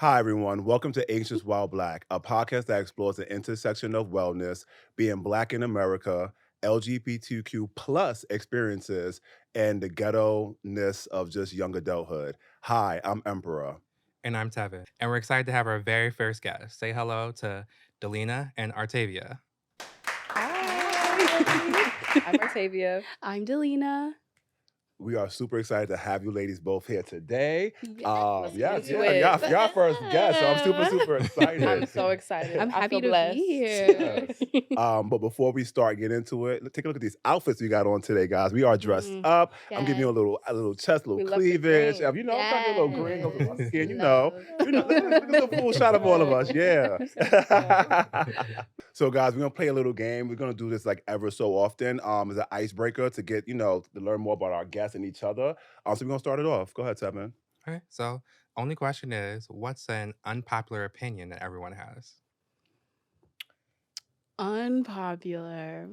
Hi, everyone. Welcome to Anxious While Black, a podcast that explores the intersection of wellness, being Black in America, LGBTQ plus experiences, and the ghetto-ness of just young adulthood. Hi, I'm Emperor. And I'm Tevin. And we're excited to have our very first guest. Say hello to Delina and Artavia. Hi. I'm Artavia. I'm Delina. We are super excited to have you ladies both here today. Let's get into it. Y'all first guest, so I'm super excited. I'm so excited. I'm I happy feel to blessed. be here. Yes. But before we start getting into it, let's take a look at these outfits we got on today, guys. We are dressed up. I'm giving you a little chest, a We little love the cleavage. green. I'm trying to get a little green over my skin, Love. Look a full shot of all of us, yeah. So, guys, we're gonna play a little game. We're gonna do this like ever so often as an icebreaker to get to learn more about our guests and each other. So we're gonna start it off. Go ahead, Tevin. Okay, so only question is, what's an unpopular opinion that everyone has? Unpopular.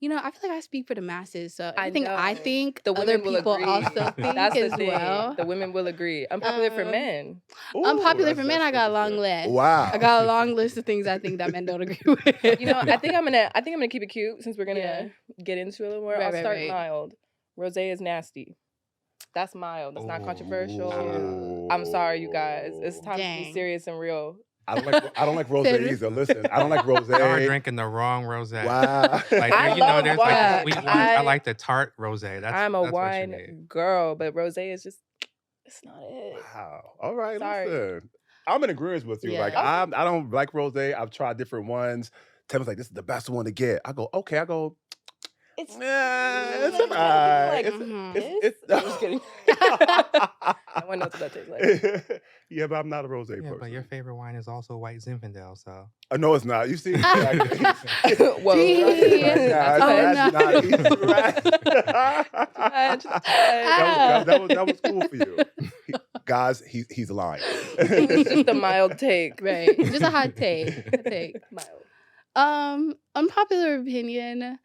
I feel like I speak for the masses, so I everything I know. think The other women will people agree. also think That's as the thing. well. The women will agree. Unpopular for men. Unpopular for men, I got a long list. Wow. I got a long list of things I think that men don't agree with. You know, I think I'm gonna keep it cute since we're gonna get into it a little more. I'll start Right. mild. Rosé is nasty. That's mild. That's not controversial. Ooh. I'm sorry, you guys. It's time to be Dang. serious and real. I don't like rose Said- either. Listen, I don't like rose. Y'all are drinking the wrong rosé. Wow. Like I you know, love there's wine. like sweet ones. I I- like the tart rosé. I'm a that's what you need. wine girl, but rosé is just it's not it. Wow. All right. Sorry. Listen, I'm in agreement with you. Yeah. Like I don't like rose. I've tried different ones. Tevin's like, this is the best one to get. I go, okay. I go, It's it's Mm, alright. like, It's I'm just kidding. I want to know what that tastes like. Yeah, but I'm not a rose Yeah, person. but your favorite wine is also white Zinfandel, so No, it's not. You see, Whoa. Gee. that's no. not easy, right? that was cool for you, guys. He's lying. It's just a mild take. Right. Just a hot take. Mild. Unpopular opinion.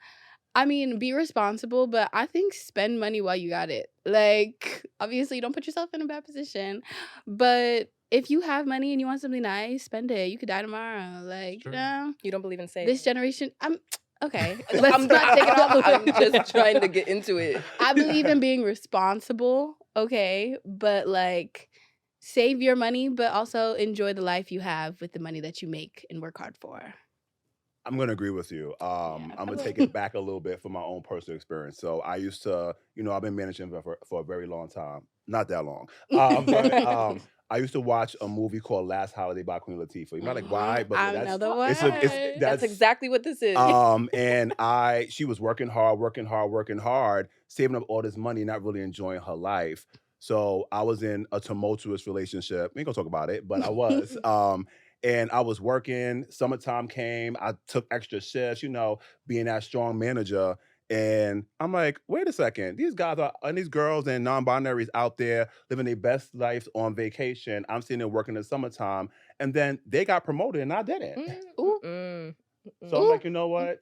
I mean, be responsible, but I think spend money while you got it. Like, obviously, don't put yourself in a bad position. But if you have money and you want something nice, spend it. You could die tomorrow. Like, True. You don't believe in saving. this generation, okay. Let's I'm not take it all the way. I'm just trying to get into it. I believe in being responsible, okay? But, like, save your money, but also enjoy the life you have with the money that you make and work hard for. I'm going to agree with you. I'm going to take it back a little bit from my own personal experience. So I used to, I've been managing for a very long time. Not that long. But I used to watch a movie called Last Holiday by Queen Latifah. You're not like, why? But I that's, know the word. That's exactly what this is. and she was working hard, saving up all this money, not really enjoying her life. So I was in a tumultuous relationship. We ain't gonna talk about it, but I was. And I was working, summertime came, I took extra shifts, being that strong manager. And I'm like, wait a second, these guys and these girls and non-binaries out there living their best lives on vacation. I'm sitting there working in the summertime. And then they got promoted and I didn't. So I'm like, you know what?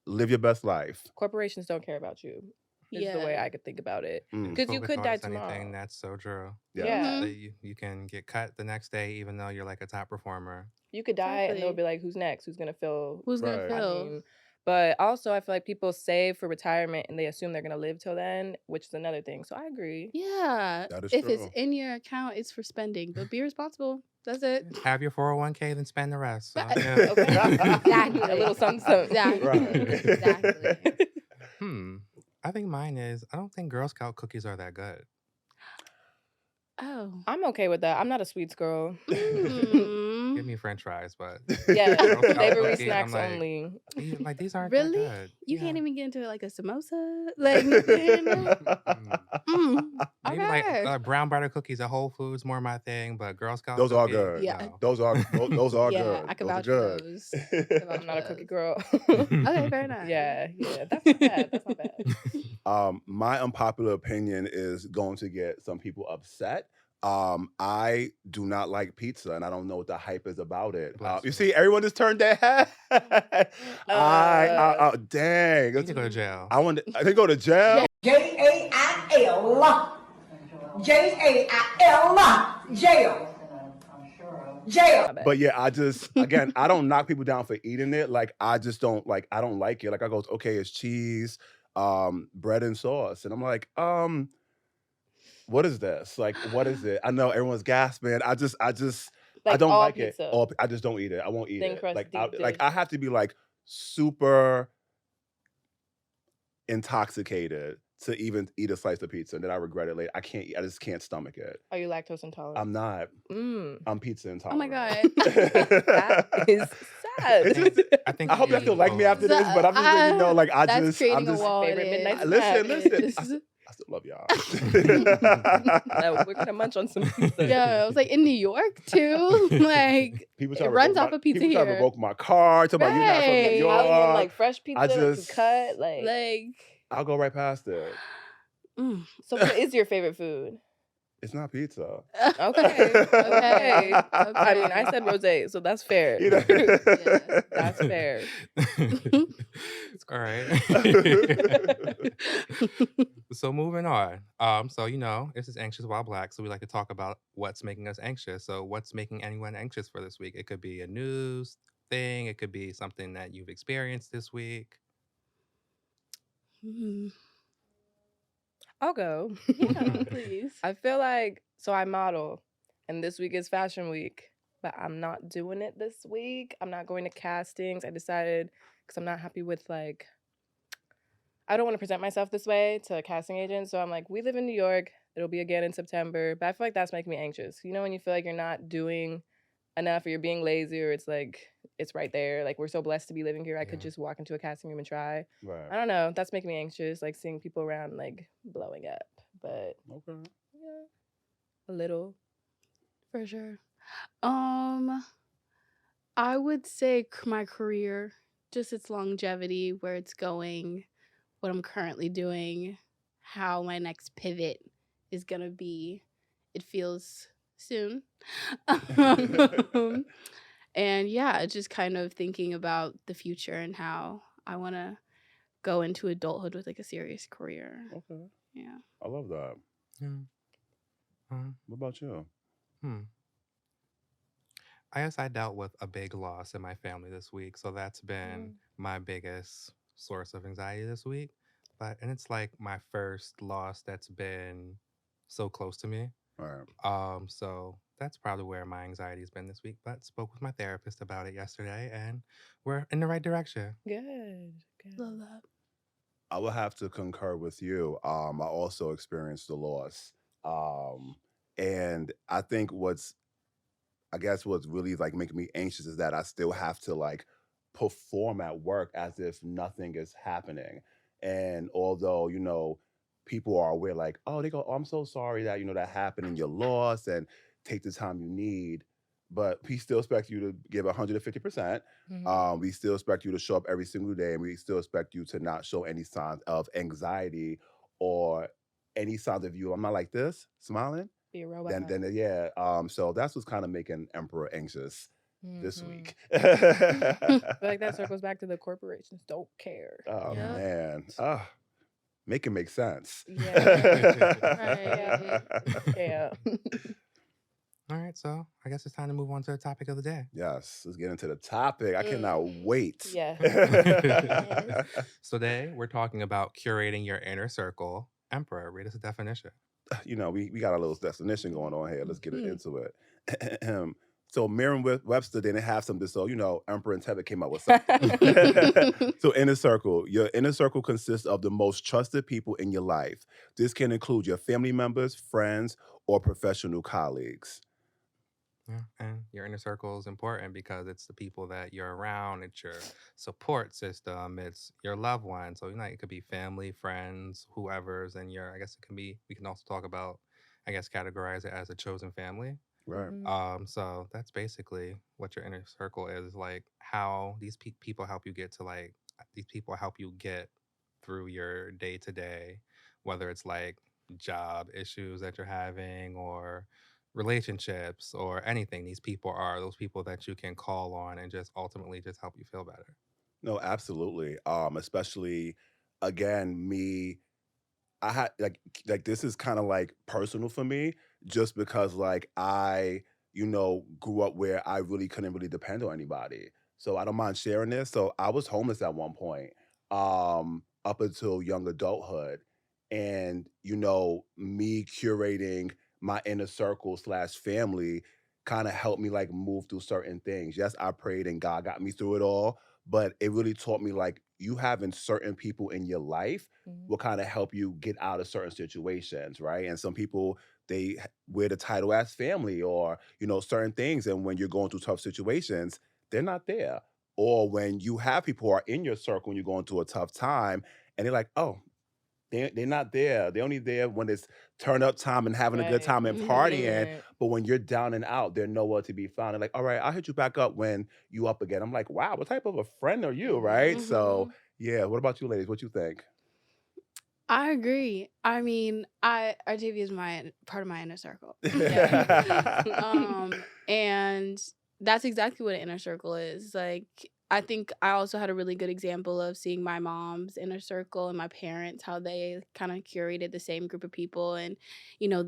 Live your best life. Corporations don't care about you. Is the way I could think about it. Mm. Because you Focus could on die just anything, tomorrow. that's so true. Yeah. So you can get cut the next day, even though you're like a top performer. You could die and they'll Exactly. be like, who's next? Who's gonna fill? Who's going Right. to I fill? mean, but also I feel like people save for retirement and they assume they're gonna live till then, which is another thing. So I agree. Yeah. That is If true. it's in your account, it's for spending. But be responsible. That's it. Have your 401k, then spend the rest. So, Right. yeah. Okay. Exactly. A little something, something. Exactly. Right. Exactly. I think mine is, I don't think Girl Scout cookies are that good. Oh. I'm okay with that. I'm not a sweets girl. Give me french fries, but Yeah, Girl Scout savory cookies, snacks I'm like, only. these aren't Really? that good. You Yeah. can't even get into like a samosa? Like, nothing? Maybe Okay. like brown butter cookies at Whole Foods, more my thing, but Girl Scout Those are cookies, good. Yeah. no. Those are Yeah, good. I can Those are vouch for good. those. I can vouch I'm not a for cookie those. girl. Okay, fair enough. Yeah, that's not bad. That's not bad. My unpopular opinion is going to get some people upset. I do not like pizza, and I don't know what the hype is about it. Bless You you. see, everyone just turned their head. Dang. You need to go to jail. I can go to jail. Jail. Jail. My bad. But yeah, I just again, I don't knock people down for eating it. Like I just don't like I don't like it. Like I goes, okay, it's cheese, bread and sauce. And I'm like, what is this? Like, what is it? I know everyone's gasping. I Like don't all like it. pizza, Or I just don't eat it. I won't eat thin it. crust, deep Like dish. I have to be like super intoxicated to even eat a slice of pizza, and then I regret it later. I can't eat, I just can't stomach it. Are you lactose intolerant? I'm not. Mm. I'm pizza Oh my intolerant. God. That is sad. It's just I think I hope we y'all still like me both. after this, but I'm just letting you know, like That's creating a just wall. Favorite It midnight is. listen, snack. listen. It is. I still love y'all. No, we're gonna munch on some pizza. Yeah, I was like in New York too. Like People it try to runs revoke off my, a pizza people try to here. revoke my car. Talking about you not from New Right. Italian, like York. fresh pizza I that just you cut. Like, Like I'll go right past it. mm. so what is your favorite food? It's not pizza. Okay. Okay. I mean, I Okay. said rosé, so that's fair. You know? Yeah. That's fair. All right. So moving on. So this is Anxious While Black, so we like to talk about what's making us anxious. So what's making anyone anxious for this week? It could be a news thing, it could be something that you've experienced this week. Mm. I'll go. Yeah, please. I feel like so I model, and this week is fashion week, but I'm not doing it this week. I'm not going to castings. I decided because I'm not happy with like I don't want to present myself this way to a casting agent. So I'm like, we live in New York. It'll be again in September. But I feel like that's making me anxious. You know, when you feel like you're not doing enough or you're being lazy or it's like it's right there. Like we're so blessed to be living here. I could Yeah. just walk into a casting room and try. I Right. don't know. That's making me anxious, like seeing people around like blowing up. But Okay. yeah, a little. For sure. I would say my career, just its longevity, where it's going, what I'm currently doing, how my next pivot is gonna be. It feels soon. And yeah, just kind of thinking about the future and how I want to go into adulthood with like a serious career. Okay. Yeah. I love that. Yeah. What about you? I guess I dealt with a big loss in my family this week, so that's been my biggest source of anxiety this week. And it's like my first loss that's been so close to me. All right. So that's probably where my anxiety has been this week. But spoke with my therapist about it yesterday, and we're in the right direction. Good. Love that. I will have to concur with you. I also experienced the loss. And I think what's really like making me anxious is that I still have to like perform at work as if nothing is happening. And although, people are aware, like, oh, they go, oh, I'm so sorry that, that happened and you're lost and take the time you need. But we still expect you to give 150%. We still expect you to show up every single day, and we still expect you to not show any signs of anxiety or any signs of you. I'm not like this, smiling. Be a robot. Then yeah. So that's what's kind of making Emperor anxious this week. I feel like that circles back to the corporations don't care. Oh Yep. man. Make it make sense. Yeah. Yeah. All right, so I guess it's time to move on to the topic of the day. Yes, let's get into the topic. I cannot wait. Yeah. So today we're talking about curating your inner circle. Emperor, read us a definition. We got a little definition going on here. Let's get into it. So Merriam-Webster didn't have something, so Emperor and Tebet came up with something. So inner circle. Your inner circle consists of the most trusted people in your life. This can include your family members, friends, or professional colleagues. Yeah, and your inner circle is important because it's the people that you're around, it's your support system, it's your loved ones. So it could be family, friends, whoever's, and I guess it can be. We can also talk about, categorize it as a chosen family. Right. So that's basically what your inner circle is, like how these people help you get to these people help you get through your day to day, whether it's like job issues that you're having or relationships or anything. These people are those people that you can call on and just ultimately just help you feel better. No, absolutely. Especially again, I had like this is kind of like personal for me just because like I grew up where I really couldn't really depend on anybody. So I don't mind sharing this. So I was homeless at one point, up until young adulthood. And, me curating my inner circle slash family kind of helped me like move through certain things. Yes, I prayed and God got me through it all, but it really taught me like you having certain people in your life Mhm. will kind of help you get out of certain situations, right? And some people wear the title as family or certain things, and when you're going through tough situations, they're not there. Or when you have people who are in your circle and you're going through a tough time, and they're like, oh, they're not there. They're only there when it's turn up time and having a good Right. time and partying. Convenient. But when you're down and out, they're nowhere to be found. They're like, all right, I'll hit you back up when you up again. I'm like, wow, what type of a friend are you, right? Mhm. So Mhm. yeah, what about you ladies? What you think? I agree. I mean, Artavia is my part of my inner circle. Yeah. And that's exactly what an inner circle is. Like, I think I also had a really good example of seeing my mom's inner circle and my parents, how they kind of curated the same group of people and,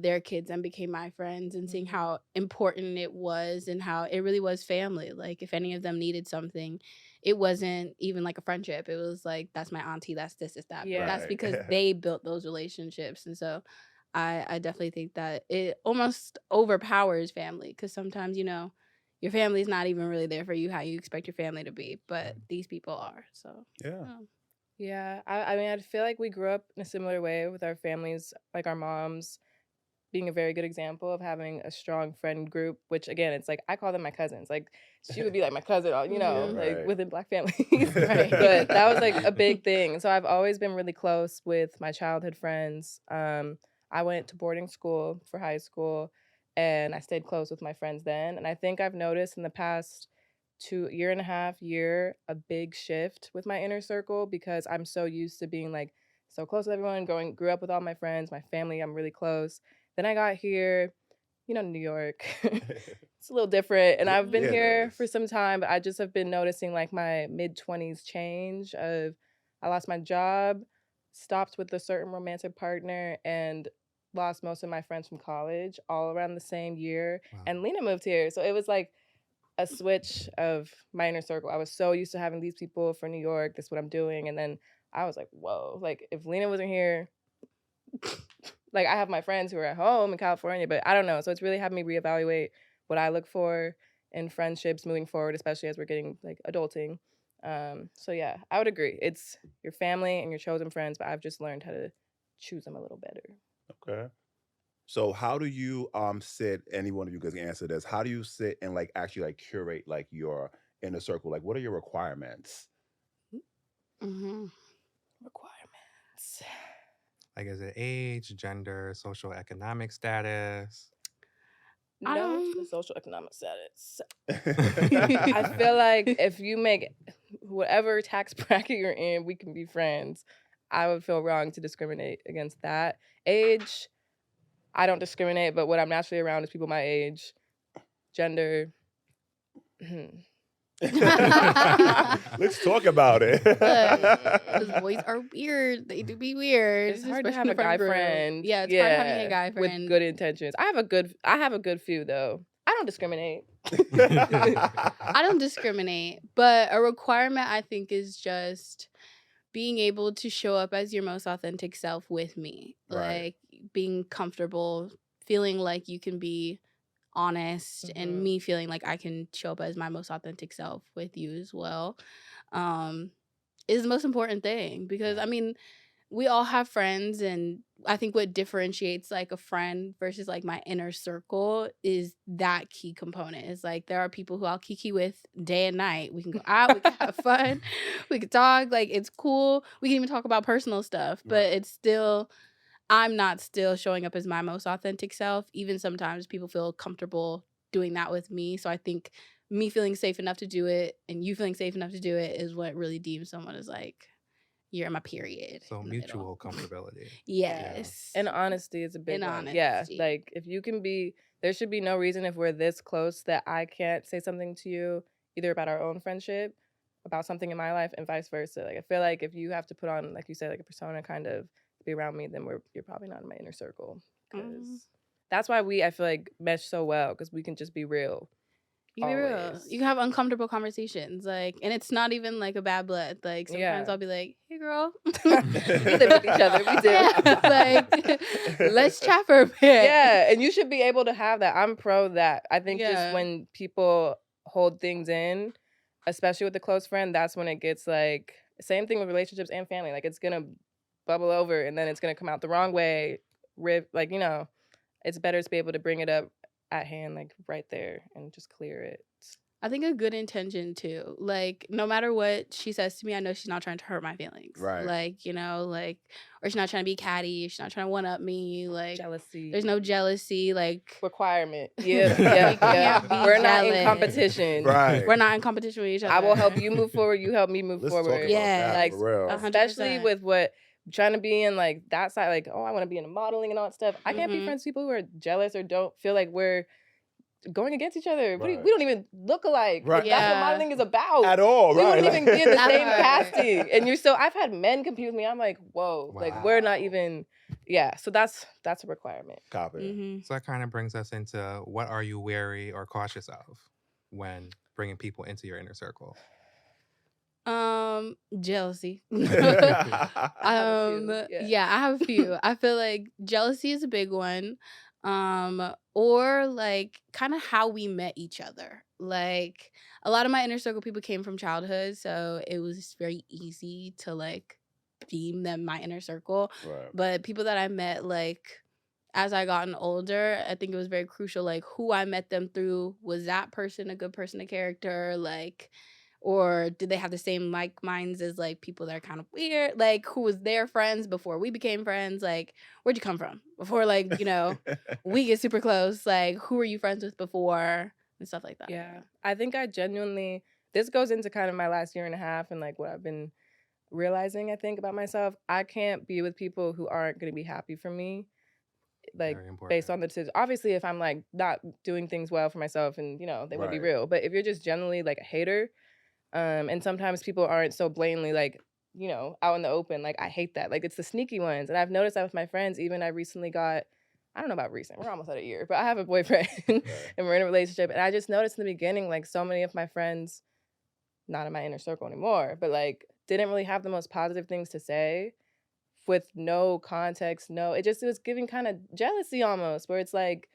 their kids and became my friends, and seeing Mhm. how important it was and how it really was family. Like, if any of them needed something, it wasn't even like a friendship. It was like, that's my auntie, that's this, is that. But Yeah. that's Right. because they built those relationships. And so I definitely think that it almost overpowers family, because sometimes, your family's not even really there for you how you expect your family to be, but these people are. So, Yeah. yeah. Yeah. I mean, I feel like we grew up in a similar way with our families, like our moms being a very good example of having a strong friend group, which again, it's like I call them my cousins. Like she would be like my cousin, Yeah, Mhm. like right. within Black families. But that was like a Right. big thing. So I've always been really close with my childhood friends. I went to boarding school for high school and I stayed close with my friends then. And I think I've noticed in the past 2.5 year a big shift with my inner circle because I'm so used to being like so close with everyone, grew up with all my friends, my family, I'm really close. Then I got here, New York. It's a little different. And Yeah, I've been yeah, it here is. for some time, but I just have been noticing like my mid 20s change of I lost my job, stopped with a certain romantic partner, and lost most of my friends from college all around the same year. Wow. And Lena moved here. So it was like a switch of my inner circle. I was so used to having these people for New York. That's what I'm doing. And then I was like, whoa, like if Lena wasn't here, like I have my friends who are at home in California, but I don't know. So it's really had me reevaluate what I look for in friendships moving forward, especially as we're getting like adulting. So yeah, I would agree. It's your family and your chosen friends, but I've just learned how to choose them a little better. Okay. So how do you sit, any one of you guys can answer this. How do you sit and like actually like curate like your inner circle? Like what are your requirements? Mhm. Requirements. Like, is it age, gender, social economic status? I No to the don't. social economic status. I feel like if you make whatever tax bracket you're in, we can be friends. I would feel wrong to discriminate against that. Age, I don't discriminate, but what I'm naturally around is people my age. Gender, Let's talk about it. Because boys are weird. They do be weird, it's hard to especially have in a the friend guy group. friend. Yeah, it's hard having a Yeah, guy with friend. good intentions. I have a good few though. I don't discriminate. I don't discriminate, but a requirement I think is just being able to show up as your most authentic self with me. Right. Like being comfortable, feeling like you can be honest, and Mhm. me feeling like I can show up as my most authentic self with you as well. Um is the most important thing, because I mean, we all have friends, and I think what differentiates like a friend versus like my inner circle is that key component. Is like there are people who I'll kiki with day and night. We can go out, we can have fun, we can talk, like it's cool. We can even talk about personal stuff, but Right. it's still, I'm not still showing up as my most authentic self. Even sometimes people feel comfortable doing that with me. So I think me feeling safe enough to do it and you feeling safe enough to do it is what really deems someone as like, you're my period So in the middle. mutual comfortability. Yeah. Yes. And honesty is a big And one. Yeah. honesty. Like if you can be there should be no reason if we're this close that I can't say something to you either about our own friendship, about something in my life and vice versa. Like I feel like if you have to put on like you said like a persona kind of to be around me then you're probably not in my inner circle Mm. cuz that's why I feel like mesh so well, because we can just be real. You be real. Always. You can have uncomfortable conversations, like, and it's not even like a bad blood. Like sometimes Yeah. I'll be like, "Hey, girl, We live with each other. We do. Yeah, like, let's chat for a bit." Yeah, and you should be able to have that. I'm pro that. I think Yeah. just when people hold things in, especially with a close friend, that's when it gets like, same thing with relationships and family. Like, it's gonna bubble over and then it's gonna come out the wrong way. Like, you know, it's better to be able to bring it up at hand, like right there, and just clear it. I think a good intention too. Like, no matter what she says to me, I know she's not trying to hurt my feelings. Right. Like, you know, like, or she's not trying to be catty. She's not trying to one up me. Like, Jealousy. there's no jealousy. Like, requirement. We Yeah. can't be We're not in jealous. competition. Right. we're not in competition with each other. I will help you move forward. You help me move Let's talk forward. about Yeah. that, Like, for real. especially 100%. with what trying to be in like that side, like, oh, I want to be in modeling and all that stuff. I can't be Mhm. friends with people who are jealous or don't feel like we're going against each other. Right. We don't even look alike. Right. Like, that's what Yeah. modeling is about. At all, We right? wouldn't even be in the That same part. casting. And you're still, I've had men compete with me. I'm like, whoa, like we're not Wow. even, yeah. So that's a requirement. Copy. Mhm. So that kind of brings us into what are you wary or cautious of when bringing people into your inner circle? Jealousy. I have a few, Yeah, I have a few. I feel like jealousy is a big one. Or like kind of how we met each other. Like a lot of my inner circle people came from childhood, so it was very easy to like deem them my inner circle. Right. But people that I met like as I gotten older, I think it was very crucial like who I met them through. Was that person a good person of character? Like, or did they have the same like minds as like people that are kind of weird? Like, who was their friends before we became friends? Like, where'd you come from before, like, you know, we get super close? Like, who were you friends with before and stuff like that? Yeah. I think I genuinely, this goes into kind of my last year and a half and like what I've been realizing, I think, about myself. I can't be with people who aren't going to be happy for me, like Very important. based on the decision. Obviously, if I'm like not doing things well for myself and, you know, they want to be Right. real. But if you're just generally like a hater, and sometimes people aren't so blatantly like, you know, out in the open, like I hate that. Like it's the sneaky ones. And I've noticed that with my friends. Even I recently got, I don't know about recent, we're almost at a year, but I have a boyfriend and we're in a relationship. And I just noticed in the beginning, like so many of my friends, not in my inner circle anymore, but like didn't really have the most positive things to say with no context. No, it was giving kind of jealousy almost, where it's like,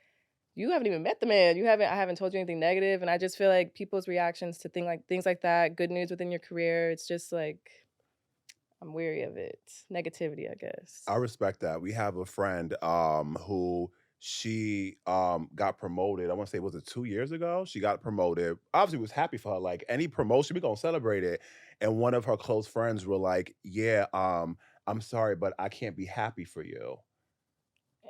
you haven't even met the man. I haven't told you anything negative. And I just feel like people's reactions to things like that, good news within your career, it's just like, I'm weary of it. Negativity, I guess. I respect that. We have a friend who she got promoted. I want to say, was it 2 years ago? She got promoted. Obviously was happy for her. Like any promotion, we're gonna celebrate it. And one of her close friends were like, yeah, I'm sorry, but I can't be happy for you.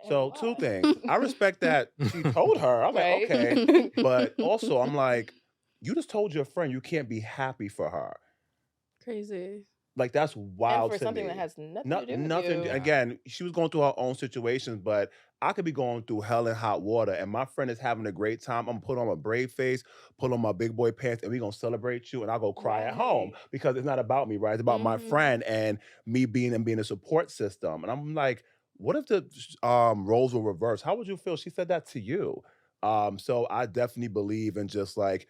So two things. I respect that she told her. I'm like, okay. But also I'm like, you just told your friend you can't be happy for her. Crazy. Like that's And wild for to something me. that has nothing No, to do with nothing. you. Again, she was going through her own situations, but I could be going through hell and hot water, and my friend is having a great time. I'm gonna put on my brave face, put on my big boy pants, and we gonna celebrate you. And I'll go cry at home Right. because it's not about me, right? It's about my Mhm. friend and me being a support system. And I'm like, what if the roles were reversed? How would you feel? She said that to you. So I definitely believe in just like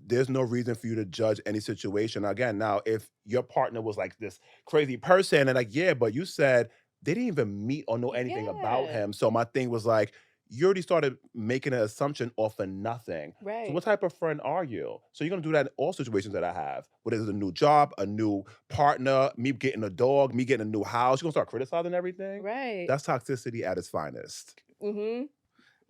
there's no reason for you to judge any situation. Again, now if your partner was like this crazy person and like, yeah, but you said they didn't even meet or know anything about Yeah. him. So my thing was like, you already started making an assumption off of nothing. So Right. what type of friend are you? So you're gonna do that in all situations that I have. Whether it's a new job, a new partner, me getting a dog, me getting a new house, you're gonna start criticizing everything. Right. That's toxicity at its finest. Mm-hmm.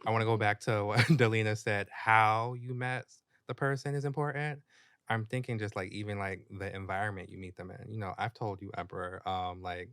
I want to go back to what Delina said, how you met the person is important. I'm thinking just like even like the environment you meet them in. You know, I've told you, Emperor, like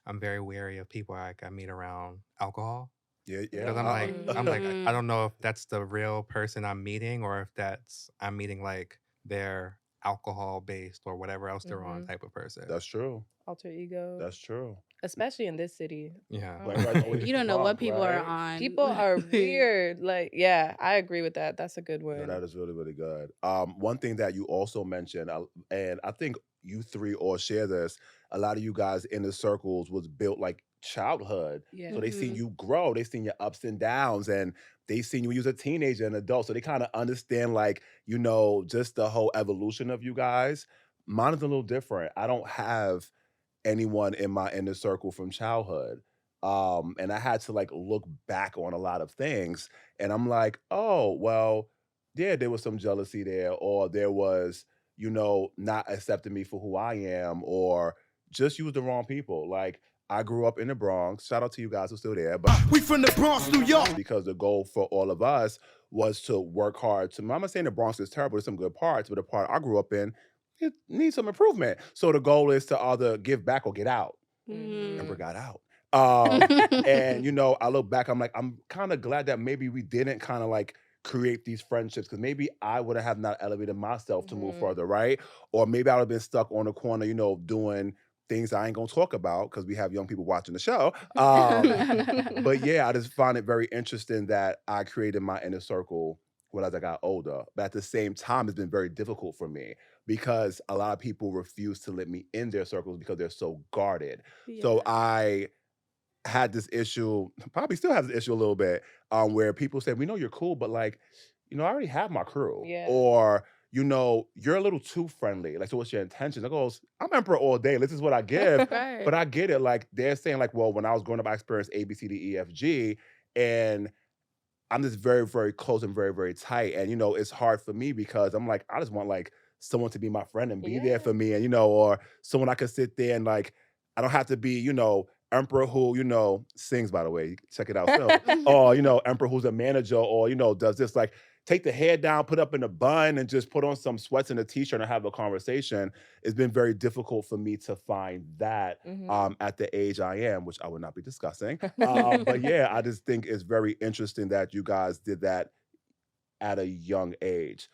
I'm very wary of people like I meet around alcohol. Yeah, yeah. Because I'm like, Mhm. I don't know if that's the real person I'm meeting or if I'm meeting like their alcohol based or whatever else they're on Mhm. type of person. That's true. Alter ego. That's true. Especially in this city. Yeah. Oh Like, my right, God. always You don't know what drunk, people are right? on. People are weird. Like, yeah, I agree with that. That's a good No, one. that is really, really good. One thing that you also mentioned, and I think you three all share this, a lot of you guys in the circles was built like childhood. Yeah. So they seen Mhm. you grow, they seen your ups and downs, and they seen you when you was a teenager and adult. So they kind of understand, like, just the whole evolution of you guys. Mine is a little different. I don't have anyone in my inner circle from childhood. And I had to like look back on a lot of things. And I'm like, oh, well, yeah, there was some jealousy there, or there was, not accepting me for who I am, or just use the wrong people. Like, I grew up in the Bronx. Shout out to you guys who's still there. But We from the Bronx, New York. because the goal for all of us was to work hard. I'm not saying the Bronx is terrible, there's some good parts, but the part I grew up in, it needs some improvement. So the goal is to either give back or get out. Never Mhm. got out. And I look back, I'm like, I'm kind of glad that maybe we didn't kind of like create these friendships, because maybe I would have not elevated myself to move Mhm. further, right? Or maybe I would have been stuck on the corner, doing things I ain't gonna talk about because we have young people watching the show. But yeah, I just find it very interesting that I created my inner circle when as I got older. But at the same time, it's been very difficult for me because a lot of people refuse to let me in their circles because they're so guarded. So Yeah. I had this issue, probably still has this issue a little bit, where people say, "We know you're cool, but like, I already have my crew," Yeah. or "You're a little too friendly." Like, so what's your intentions? I goes, "I'm emperor all day. This is what I give." Right. But I get it. Like, they're saying, like, well, when I was growing up, I experienced A, B, C, D, E, F, G, and I'm just very, very close and very, very tight. And it's hard for me because I'm like, I just want like someone to be my friend and be there Yeah. for me, and or someone I could sit there and like, I don't have to be, Emperor who, sings, by the way. Check it out soon. Or, Emperor who's a manager, or, does this like take the hair down, put up in a bun, and just put on some sweats and a t-shirt and have a conversation. It's been very difficult for me to find that Mhm. at the age I am, which I would not be discussing. But yeah, I just think it's very interesting that you guys did that at a young age.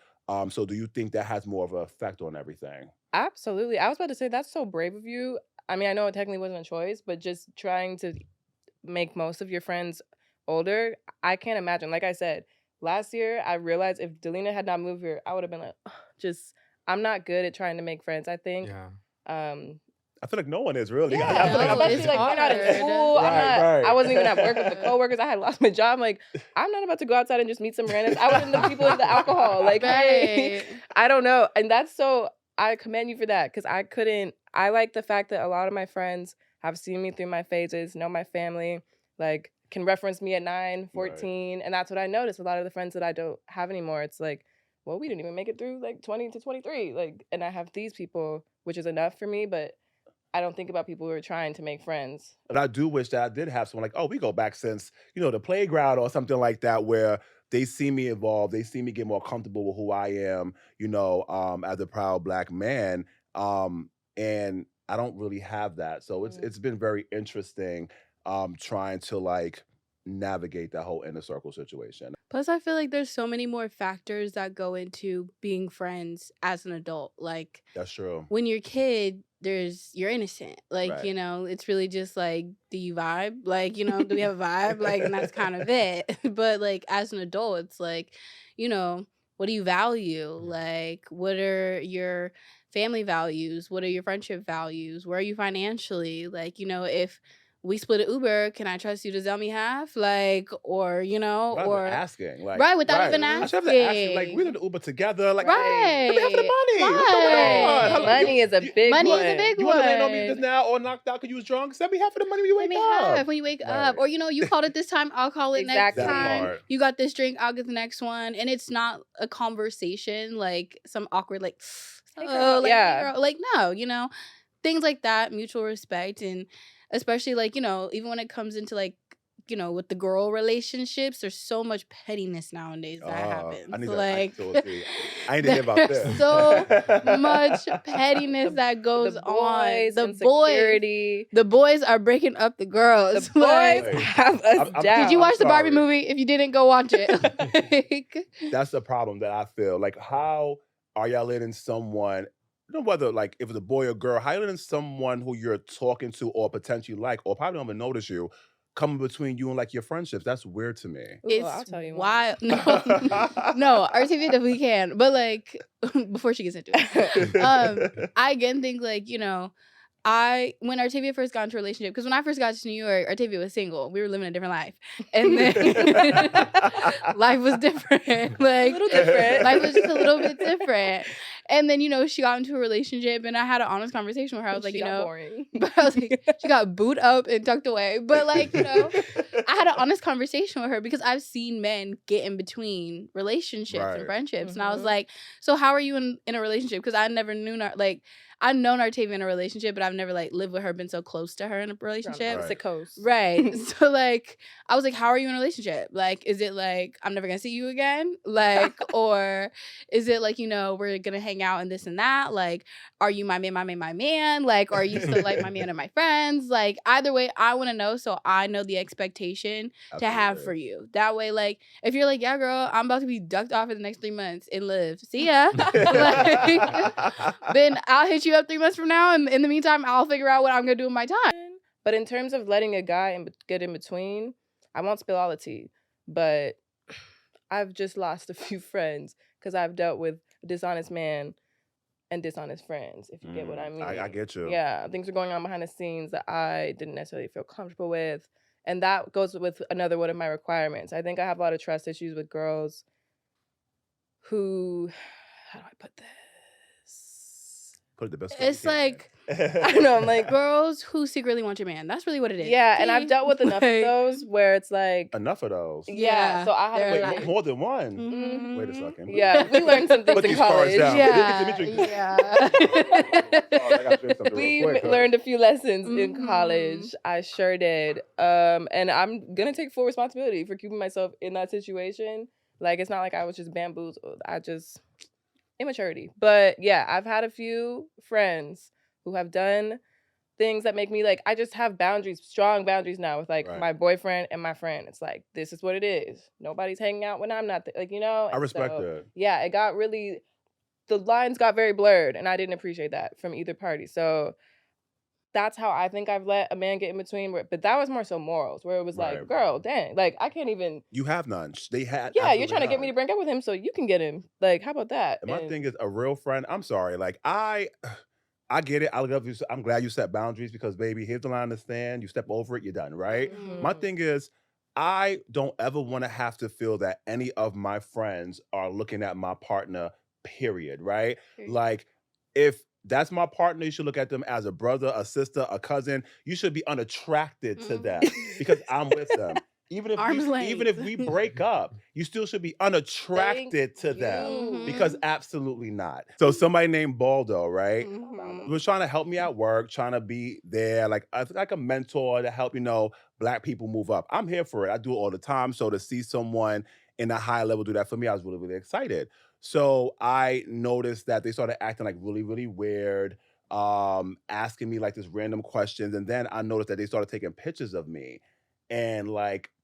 So do you think that has more of an effect on everything? Absolutely. I was about to say that's so brave of you. I mean, I know it technically wasn't a choice, but just trying to make most of your friends older, I can't imagine. Like I said, last year I realized if Delina had not moved here, I would have been like, "Ugh, just I'm not good at trying to make friends, I think. Yeah. Um I feel like no one is really. I yeah, feel like like I'm No, especially it's like we're not in hard. school. I'm Right, not right. I wasn't even at work with the coworkers. I had lost my job. I'm like, I'm not about to go outside and just meet some randoms. I was in the people in the alcohol. Like, hey, Right. I don't know. And that's so I commend you for that because I like the fact that a lot of my friends have seen me through my phases, know my family, like can reference me at 9, Right. 14. And that's what I noticed. A lot of the friends that I don't have anymore, it's like, well, we didn't even make it through like 20 to 23. Like, and I have these people, which is enough for me, but I don't think about people who are trying to make friends. But I do wish that I did have someone like, oh, we go back since, the playground or something like that, where they see me evolve, they see me get more comfortable with who I am, as a proud Black man. And I don't really have that. So it's Mm. it's been very interesting trying to like navigate that whole inner circle situation. Plus, I feel like there's so many more factors that go into being friends as an adult. Like That's true. when you're a kid, you're innocent. Like, Right. it's really just like, do you vibe? Like, do we have a vibe? Like, and that's kind of it. But like as an adult, it's like, what do you value? Like, what are your family values? What are your friendship values? Where are you financially? Like, if we split an Uber, can I trust you to sell me half? Like, or, Without even or asking, like, right, without even I should have to ask you, like, we did asking. the Uber together, like, Right. let me have the Right. money. What's going on? Right. Hello, Money is a big Money one. is a big You wasn't laying on me just one. now or knocked out because you was drunk? Send me half of the money when you Let wake me up. have when you wake Right. up. Or, you called it this time, I'll call it next Exactly. That time. part. You got this drink, I'll get the next one. And it's not a conversation, like some awkward, like, Hey, oh, girl. like, Yeah. hey, girl. Like, no, things like that, mutual respect. And especially, like, even when it comes into, like, with the girl relationships, there's so much pettiness nowadays that I happens. need Like, to see. I ain't to hear about there's this. so much pettiness that goes The on. boys, The insecurity. boys are breaking up the girls. The boys Like, Right. have us I'm- down. did you watch the Barbie sorry. movie? If you didn't, go watch it. Like, That's the problem that I feel. Like, how are y'all letting someone, whether like if it's a boy or girl, how you letting someone who you're talking to or potentially like, or probably don't even notice you, come between you and like your friendsps? That's weird to me. Ooh, I'll it's tell you one. wild. No, no, RTV definitely can. But like, before she gets into it, I again think like, when Artavia first got into a relationship, because when I first got to New York, Artavia was single. We were living a different life. And then life was different. Like, A little different. life was just a little bit different. And then, she got into a relationship, and I had an honest conversation with her. I was like, She got boring. but I was like, she got booed up and tucked away. But like, I had an honest conversation with her because I've seen men get in between relationships Right. and friendships. And I was Mhm. like, so how are you in a relationship? Because I never knew, I've known Artavia in a relationship, but I've never lived with her, been so close to her in a relationship. Right. Right. Coast. Right. So I was like, how are you in a relationship? Is it I'm never gonna see you again? Or is it we're gonna hang out and this and that? Are you my man, my man, my man? Or are you still my man and my friends? Either way, I wanna know so I know the expectation to have for Absolutely. you. That way, if you're yeah, girl, I'm about to be ducked off in the next 3 months and live. See ya. Then I'll hit you up 3 months from now, and in the meantime, I'll figure out what I'm gonna do with my time. But in terms of letting a guy get in between, I won't spill all the tea, but I've just lost a few friends because I've dealt with a dishonest man and dishonest friends, if you get what I mean. I get you. Yeah, things are going on behind the scenes that I didn't necessarily feel comfortable with. And that goes with another one of my requirements. I think I have a lot of trust issues with girls who, how do I put this? Put it the best way It's you can. I don't know, I'm girls who secretly want your man. That's really what it is. Yeah, and I've dealt with enough of Like- those where it's Enough of those. yeah, so I had they're to Wait, really, more than one. Mhm. Wait a second. yeah, we learned some things Put in these cards college. down. Yeah, Let me drink this. yeah. Oh, I gotta drink something We real quick, huh? learned a few lessons in Mhm. college. I sure did. And I'm gonna take full responsibility for keeping myself in that situation. It's not like I was just bamboozled. Immaturity. But yeah, I've had a few friends who have done things that make me I just have boundaries, strong boundaries now with Right. my boyfriend and my friend. It's this is what it is. Nobody's hanging out when I'm not I and respect so, that. yeah, it got really, the lines got very blurred and I didn't appreciate that from either party. So that's how I think I've let a man get in between. But that was more so morals, where it was Right. girl, dang, I can't even. You have none. They had. Yeah, you're absolutely trying to get me to none. break up with him so you can get him. How about that? And my thing is, a real friend. I'm sorry. I get it. I love you. I'm glad you set boundaries because, baby, here's the line in the sand. You step over it, you're done, right? My Mhm. thing is, I don't ever want to have to feel that any of my friends are looking at my partner, period, right? Period. If that's my partner, you should look at them as a brother, a sister, a cousin. You should be unattracted to them because I'm with them. Arm's Even if length. we break up, you still should be unattracted to them you. because absolutely not. So somebody named Baldo, right? Mhm. Was trying to help me at work, trying to be there, like a mentor to help Black people move up. I'm here for it. I do it all the time. So to see someone in a high level do that for me, I was really really excited. So I noticed that they started acting really really weird, asking me this random questions, and then I noticed that they started taking pictures of me and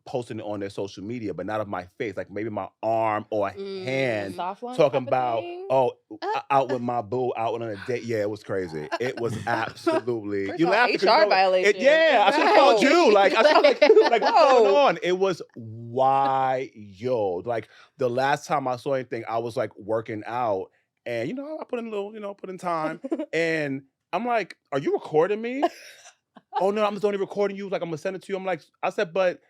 posting it on their social media, but not of my face, maybe my arm or hand, Soft launch talking type of about, thing? out with my boo, out on a date. Yeah, it was crazy. It was absolutely. First You of all, laughed because HR violation. yeah, I should have called you. I should what's Whoa. going on? It was wild. The last time I saw anything, I was working out, and I put in a little, put in time, and I'm like, "Are you recording me?" Oh no, I'm just only recording you. I'm gonna send it to you. I said, but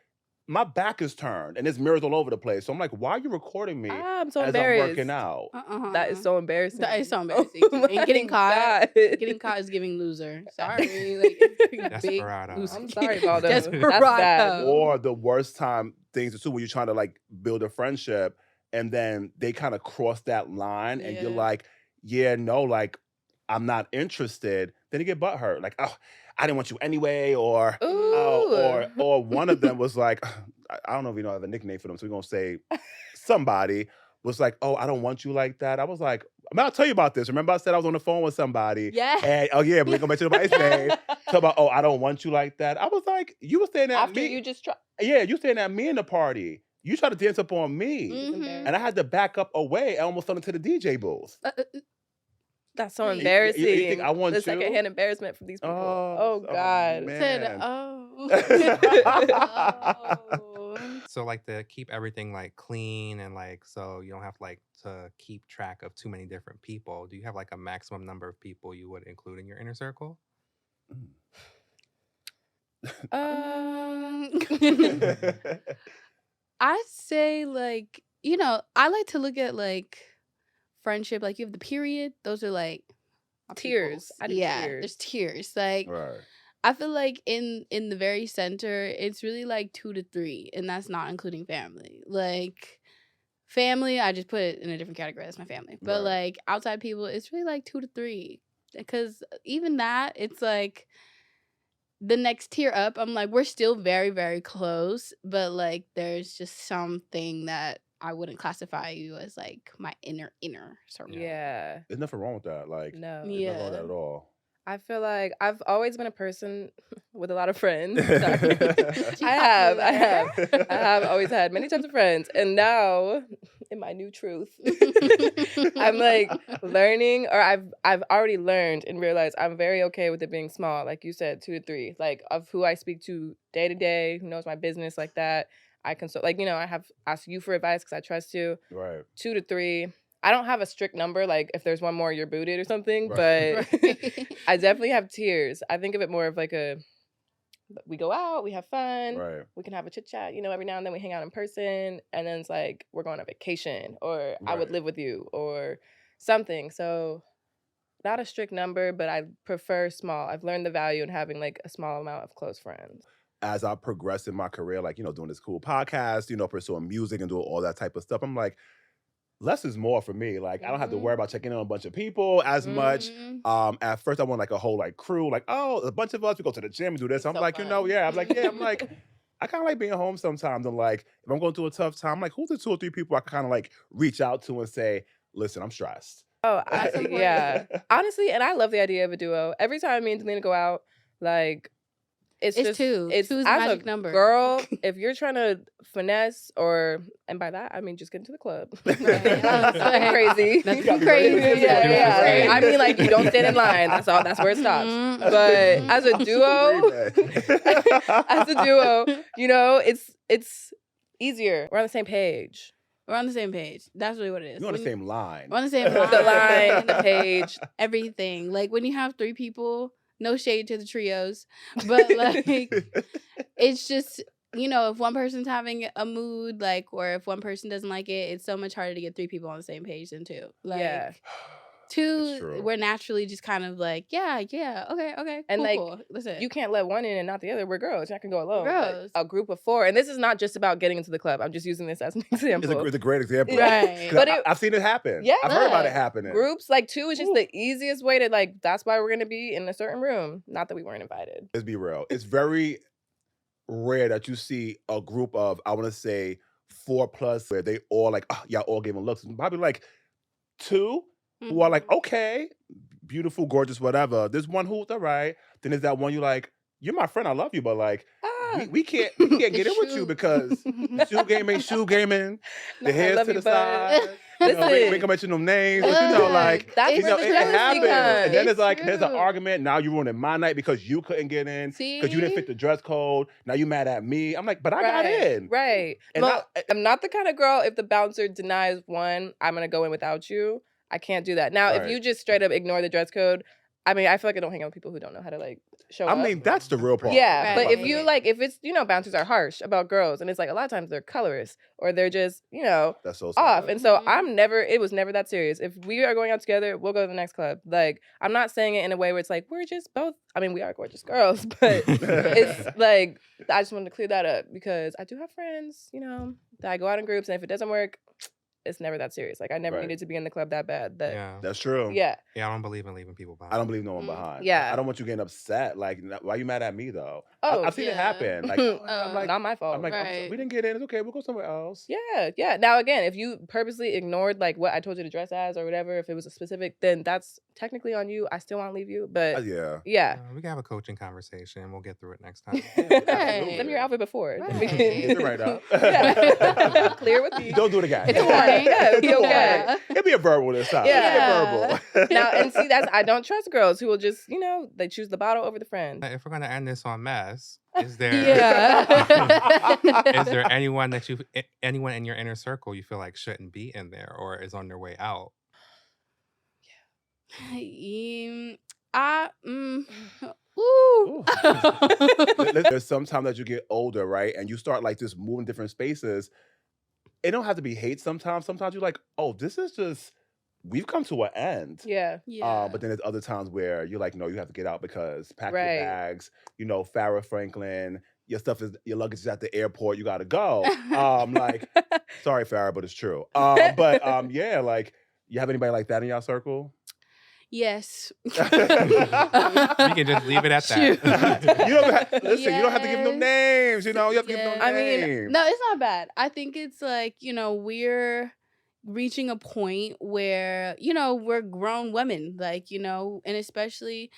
my back is turned and there's mirrors all over the place. So I'm like, why are you recording me I'm so as I'm embarrassed. working out? That is so embarrassing. That is so embarrassing. Oh And getting my caught, God. getting caught is giving loser. Sorry, it's giving big Desperado. loser. I'm sorry, Baldo. Desperado. That's bad. Or the worst time things too when you're trying to build a friendship and then they kind of cross that line and you're Yeah. like, yeah, no, I'm not interested. Then you get butthurt. Oh, I didn't want you anyway, or Ooh. or one of them was like, I don't know if I have a nickname for them, so we're gonna say somebody was like, oh, I don't want you like that. I was like, I'll tell you about this. Remember I said I was on the phone with somebody. Yeah. And oh yeah, but they gonna mention nobody's name. Talk about, oh, I don't want you like that. I was like, you were saying that After me. you just try. Yeah, you saying that me in the party. You tried to dance up on me. Mhm. And I had to back up away. I almost fell into the DJ booth. That's so You- embarrassing. you think I want the you? secondhand embarrassment from these people. Oh, God. man. Said, oh. Oh. So to keep everything clean and so you don't have to keep track of too many different people. Do you have a maximum number of people you would include in your inner circle? I'd say like, you know, I like to look at like friendship, like you have the period, those are like my Tears. peoples. I do Yeah, tears. there's tears. Like Right. I feel like in the very center, it's really like 2 to 3, and that's not including family. Like family, I just put it in a different category as my family. But Right. like outside people, it's really like 2 to 3. Because even that, it's like the next tier up, I'm like, we're still very, very close, but like there's just something that I wouldn't classify you as like my inner circle. Yeah. There's nothing wrong with that. Like, No. there's nothing wrong with Yeah. that at all. I feel like I've always been a person with a lot of friends. Sorry. She I have always had many types of friends. And now, in my new truth, I'm like learning, or I've already learned and realized I'm very okay with it being small. Like you said, 2 to 3. Like of who I speak to day to day, who knows my business like that. I consult, like, you know, I have asked you for advice because I trust you. Right. 2 to 3. I don't have a strict number, like if there's one more, you're booted or something, Right. but I definitely have tiers. I think of it more of like we go out, we have fun, Right. we can have a chit chat, you know, every now and then we hang out in person, and then it's like we're going on vacation, or I would Right. live with you, or something. So not a strict number, but I prefer small. I've learned the value in having like a small amount of close friends. As I progressed in my career, like, you know, doing this cool podcast, you know, pursuing music and doing all that type of stuff, I'm like, less is more for me. Like, I don't have to worry about checking in on a bunch of people as much. Mhm. At first I want like a whole like crew, like, oh, a bunch of us, we go to the gym and do this. It's I'm so like, you know, fun. yeah. I'm like, I kind of like being home sometimes. I'm like, if I'm going through a tough time, I'm like, who's the 2 or 3 people I can kind of like reach out to and say, listen, I'm stressed. Oh, That's important. yeah. Honestly, and I love the idea of a duo. Every time me and Delina go out, like it's just 2. it's 2 is the as magic a number. girl, if you're trying to finesse, or, and by that I mean just get into the club. Right. Nothing crazy. You gotta Nothing be ready crazy. for this. Yeah, You yeah. gotta be ready. I mean, like, you don't stand in line. That's all. That's where it stops. Mhm. But as a I'm duo, super brave, man. as a duo, you know, it's easier. We're on the same page. We're on the same page. That's really what it is. You're on the same line. We're on the same The line, the page. everything. Like when you have 3 people, no shade to the trios, but like it's just, you know, if one person's having a mood, like, or if one person doesn't like it, it's so much harder to get 3 people on the same page than 2. Like Yeah. It's 2, true. we're naturally just kind of like, yeah, okay, And, cool, like, cool. Listen, You can't let one in and not the other. We're girls. You're not gonna go alone. But Girls. a group of 4, and this is not just about getting into the club. I'm just using this as an example. It's a great example. Right. 'Cause But I've seen it happen. Yeah. I've heard about it happening. Groups like 2 is just Ooh. the easiest way to, like, that's why we're gonna be in a certain room. Not that we weren't invited. Let's be real. It's very rare that you see a group of, I want to say, 4 plus, where they all like, oh, y'all all giving looks. Probably like 2 who are like, okay, beautiful, gorgeous, whatever. There's one who's all right. Then there's that one you like, you're my friend, I love you, but like, we can't get in with you because shoe gaming, No, the I hairs love to you, the side. bud. You know, we Listen. ain't gonna mention them names, but you know, like, That's you where know, the it jealousy happens. comes. And then It's there's an true. argument. Now you ruining my night because you couldn't get in because you didn't fit the dress code. Now you mad at me. I'm like, but I got in. Right. And Well, I'm not the kind of girl, if the bouncer denies one, I'm going to go in without you. I can't do that. Now, if Right. you just straight up ignore the dress code, I mean, I feel like I don't hang out with people who don't know how to, like, show I up. mean, that's the real part. Yeah, but if Right. you, like, if it's, you know, bouncers are harsh about girls, and it's like a lot of times they're colorist, or they're just, you know, That's so off. sad. And so Mhm. it was never that serious. If we are going out together, we'll go to the next club. Like, I'm not saying it in a way where it's like, we're just both, I mean, we are gorgeous girls, but it's like, I just wanted to clear that up because I do have friends, you know, that I go out in groups, and if it doesn't work, it's never that serious. Like, I never Right. needed to be in the club that bad. That Yeah. That's true. yeah. Yeah, I don't believe in leaving people behind. I don't believe no one behind. Yeah. I don't want you getting upset. Like, why you mad at me though? Oh, I've seen it yeah. happen. Like, I'm like, not my fault. I'm like, Right. we didn't get in. It's okay. We'll go somewhere else. Yeah. Now again, if you purposely ignored like what I told you to dress as or whatever, if it was a specific, then that's technically on you. I still want to leave you, but Yeah. yeah. We can have a coaching conversation. We'll get through it next time. Right. Send me your outfit before. Right. Then we Get can it right up. Yeah. Clear with me. Don't do it again. It's a warning. Yeah, it'll be It's a okay. warning. It'll be a verbal this time. Yeah. It'll be a verbal. Now and see, that's I don't trust girls who will just, you know, they choose the bottle over the friend. If we're gonna end this on mess, is there Yeah. is there anyone in your inner circle you feel like shouldn't be in there or is on their way out? Ooh. There's sometimes that you get older, right? And you start like just moving different spaces. It don't have to be hate sometimes. Sometimes you're like, oh, this is just, we've come to an end. Yeah. Yeah. But then there's other times where you're like, no, you have to get out because pack your Right. bags, Farrah Franklin, your luggage is at the airport, you gotta go. Like, sorry, Farrah, but it's true. Yeah, like, you have anybody like that in your circle? Yes. We can just leave it at that. You don't have to give them names, you have to give them I mean, names. No, it's not bad. I think it's like, we're reaching a point where, we're grown women, like, and especially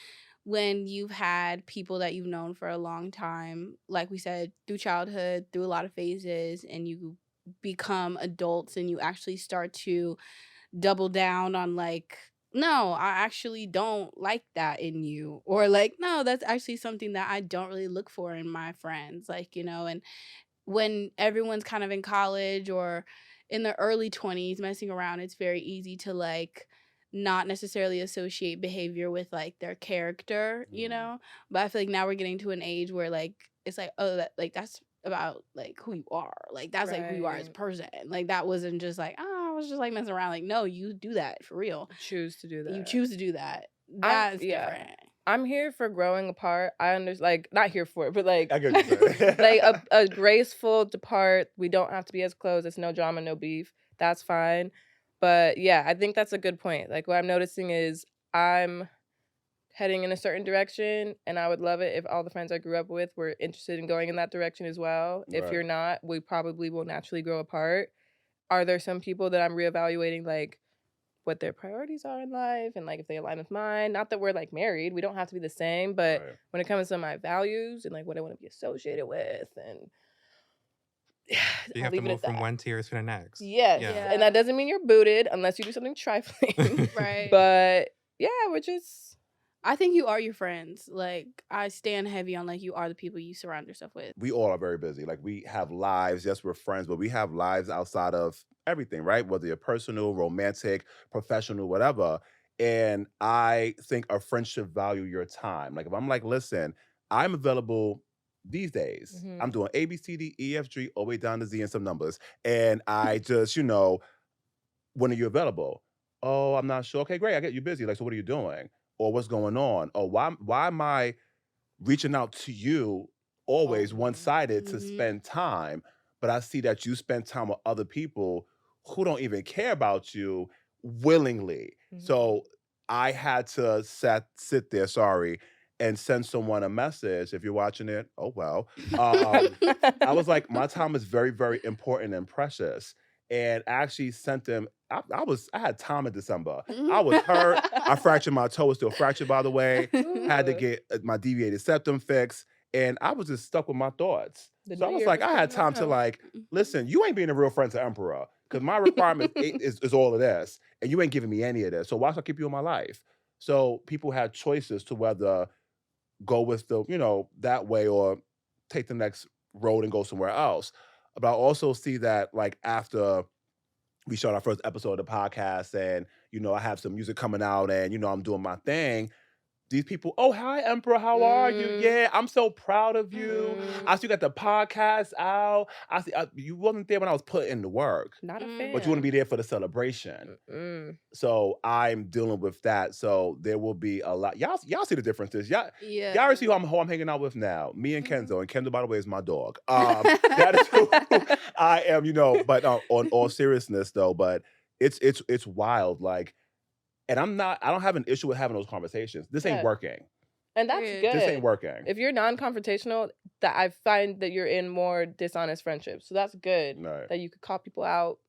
when you've had people that you've known for a long time, like we said, through childhood, through a lot of phases, and you become adults and you actually start to double down on like, no, I actually don't like that in you, or like, no, that's actually something that I don't really look for in my friends, like, and when everyone's kind of in college or in the early 20s messing around, it's very easy to like not necessarily associate behavior with like their character, but I feel like now we're getting to an age where like it's like, oh, that like that's about like who you are, like that's like who you are as a person, like that wasn't just like, oh, I was just like messing around, like no, you do that for real, Choose to do that. you choose to do that. That's different. I'm here for growing apart. I understand, like, not here for it, but like, I get what you're saying. like a graceful depart. We don't have to be as close. It's no drama, no beef. That's fine. But yeah, I think that's a good point. Like, what I'm noticing is I'm heading in a certain direction, and I would love it if all the friends I grew up with were interested in going in that direction as well. If Right. you're not, we probably will naturally grow apart. Are there some people that I'm reevaluating, like, what their priorities are in life and like if they align with mine? Not that we're like married, we don't have to be the same, but Right. when it comes to my values and like what I want to be associated with, and You have to move from one tier to the next. Yes. Yeah. And that doesn't mean you're booted unless you do something trifling. Right. But yeah, we're just, I think you are your friends. Like, I stand heavy on like you are the people you surround yourself with. We all are very busy. Like, we have lives. Yes, we're friends, but we have lives outside of everything, right? Whether you're personal, romantic, professional, whatever. And I think a friend should value your time. Like, if I'm like, listen, I'm available these days. Mhm. I'm doing A, B, C, D, E, F, G, all the way down to Z and some numbers. And I just, when are you available? Oh, I'm not sure. Okay, great. I get you busy. Like, so what are you doing? Or what's going on? Or why am I reaching out to you always one-sided to Mhm. spend time, but I see that you spend time with other people who don't even care about you willingly. Mhm. So I had to sit there, and send someone a message. If you're watching it, oh well. I was like, my time is very, very important and precious. And I actually sent them. I had time in December. I was hurt. I fractured my toe. It's still fractured, by the way. Had to get my deviated septum fixed, and I was just stuck with my thoughts. The So I new was year like, was I had coming time to around. like, listen, you ain't being a real friend to Emperor because my requirement is all of this, and you ain't giving me any of this. So why should I keep you in my life? So people had choices to whether go with the, that way or take the next road and go somewhere else. But I also see that like after we shot our first episode of the podcast and, I have some music coming out and, I'm doing my thing. These people, oh, hi, Emperor, how are you? Yeah, I'm so proud of you. I see you got the podcast out. I see you wasn't there when I was putting in the work, Not a fan. but you want to be there for the celebration. So I'm dealing with that. So there will be a lot. Y'all see the differences. Y'all already see who I'm hanging out with now. Me and Kenzo. And Kenzo, by the way, is my dog. That is who I am, but on all seriousness though, but it's wild. Like, and I don't have an issue with having those conversations. This ain't Yeah. working. And that's Period. good. This ain't working. If you're non-confrontational, that I find that you're in more dishonest friendships. So that's good. Right. That you could call people out,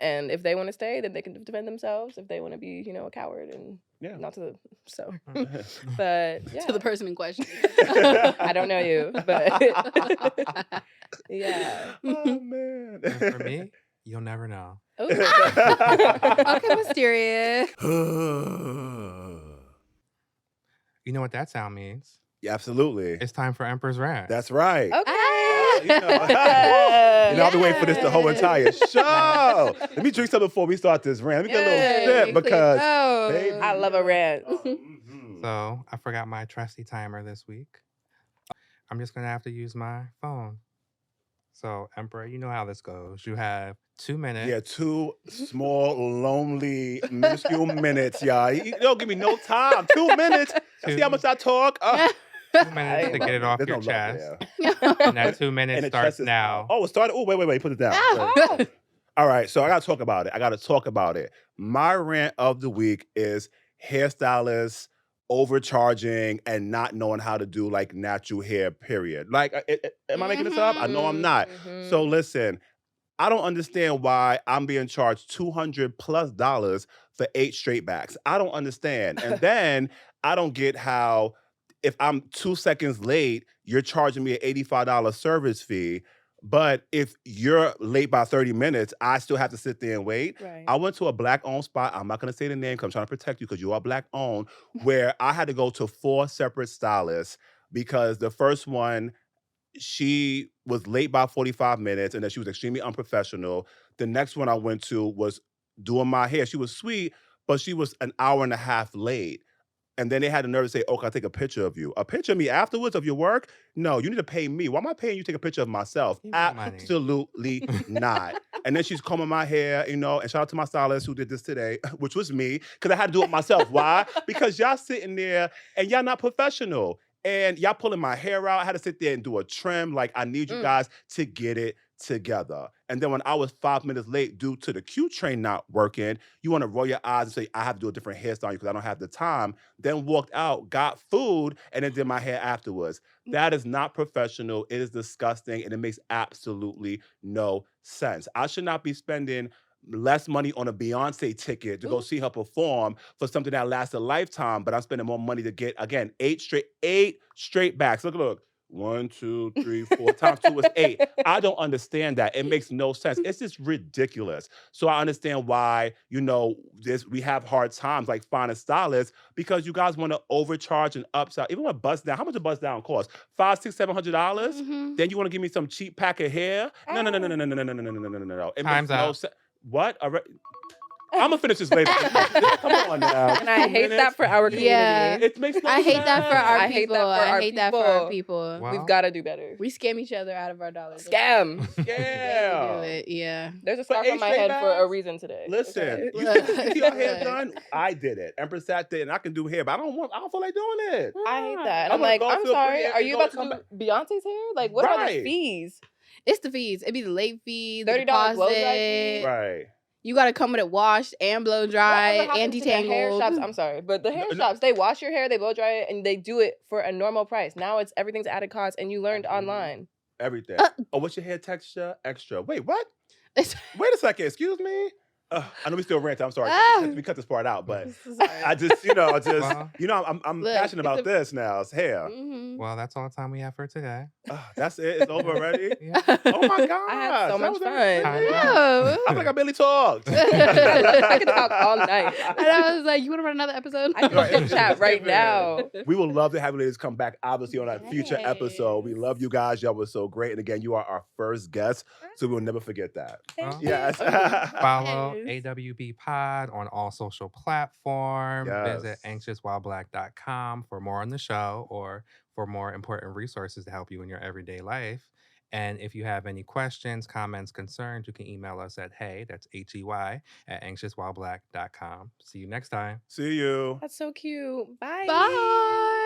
and if they want to stay, then they can defend themselves. If they want to be, a coward and Yeah. not to the but yeah. To the person in question. I don't know you, but yeah. Oh man. And for me, you'll never know. Ooh. Okay, mysterious. You know what that sound means? Yeah, absolutely. It's time for Emperor's Rant. That's right. Okay. I've been waiting for this the whole entire show. Let me drink something before we start this rant. Let me get a little Yay, sip please because go. baby, I love a rant. So I forgot my trusty timer this week. I'm just gonna have to use my phone. So Emperor, you know how this goes. You have 2 minutes. Yeah, 2 small, lonely, minuscule minutes, y'all. You don't give me no time. 2 minutes. See how much I talk? 2 minutes to Love get it me. off There's your no love chest. there. And that 2 minutes And the starts chest is now. out. Oh, it started? Oh, wait. Put it down. Oh. Wait. All right, so I gotta talk about it. My rant of the week is hairstylists overcharging and not knowing how to do like natural hair, period. Like, am I making this up? I know I'm not. So listen, I don't understand why I'm being charged $200+ for 8 straight backs. I don't understand. And then I don't get how if I'm 2 seconds late, you're charging me an $85 service fee. But if you're late by 30 minutes, I still have to sit there and wait. Right. I went to a black owned spot. I'm not going to say the name because I'm trying to protect you because you are black owned, where I had to go to 4 separate stylists because the first one, she was late by 45 minutes and then she was extremely unprofessional. The next one I went to was doing my hair. She was sweet, but she was an hour and a half late. And then they had the nerve to say, "Oh, can I take a picture of you? A picture of me afterwards of your work? No, you need to pay me. Why am I paying you to take a picture of myself? Give me money. Absolutely not." And then she's combing my hair, and shout out to my stylist who did this today, which was me, because I had to do it myself. Why? Because y'all sitting there and y'all not professional. And y'all pulling my hair out. I had to sit there and do a trim. Like, I need you guys to get it together. And then when I was 5 minutes late due to the Q train not working, you want to roll your eyes and say, I have to do a different hairstyle because I don't have the time. Then walked out, got food, and then did my hair afterwards. That is not professional. It is disgusting, and it makes absolutely no sense. I should not be spending less money on a Beyonce ticket to go see her perform for something that lasts a lifetime, but I'm spending more money to get, again, 8 straight backs. Look. 1, 2, 3, 4 times 2 is 8. I don't understand that. It makes no sense. It's just ridiculous. So I understand why, we have hard times like finding stylists because you guys want to overcharge and upsell. Even with bust down, how much a bust down cost? $500, $600, $700? Then you want to give me some cheap pack of hair? No. It Time's makes no up. sense. What? I'm gonna finish this later. Come on now. And I hate that for our community. Yeah. It makes no I hate sense. that for our I hate people. that for I our hate that for our people. people. Wow. We've got to do better. We scam each other out of our dollars. Scam. We do Yeah. it. Yeah. There's a For scarf 8 on my straight head for a bags? reason today. Listen, Okay? you see your hair done? I did it. Empress sat there and I can do hair, but I don't feel like doing it. I hate that. And I I'm wanna like, go I'm feel sorry. pretty Are and you go about to come do Beyonce's hair? Like, what are the Right. fees? It's the fees. It'd be the late fee, the $30 blow dry deposit. fee. Right. You gotta come with it washed and blow dry Whatever and happens to the hair detangled. shops? I'm sorry, but the hair No. shops, they wash your hair, they blow dry it, and they do it for a normal price. Now everything's added cost, and you learned online. Everything. Oh, what's your hair texture? Extra. Wait, what? It's- Wait a second. Excuse me. I know we still rant. I'm sorry. Ah. We cut this part out, but Sorry. I just, Well, I'm Look, passionate it's about a- this now. It's hair. Mhm. Well, that's all the time we have for today. That's it. It's over already. Yeah. Oh my god! I had so that much was fun. everything? Yeah. I feel like I barely talked. I could talk all night. And I was like, you want to run another episode? I can Right. chit chat right now. We would love to have you ladies come back, obviously, on a future episode. We Yes. love you guys. Y'all were so great. And again, you are our first guest, so we'll never forget that. Well, Yes. follow Yes. AWB Pod on all social platforms. Visit Yes. anxiouswhileblack.com for more on the show or for more important resources to help you in your everyday life. And if you have any questions, comments, concerns, you can email us at that's HEY, at anxiouswhileblack.com. See you next time. See you. That's so cute. Bye. Bye.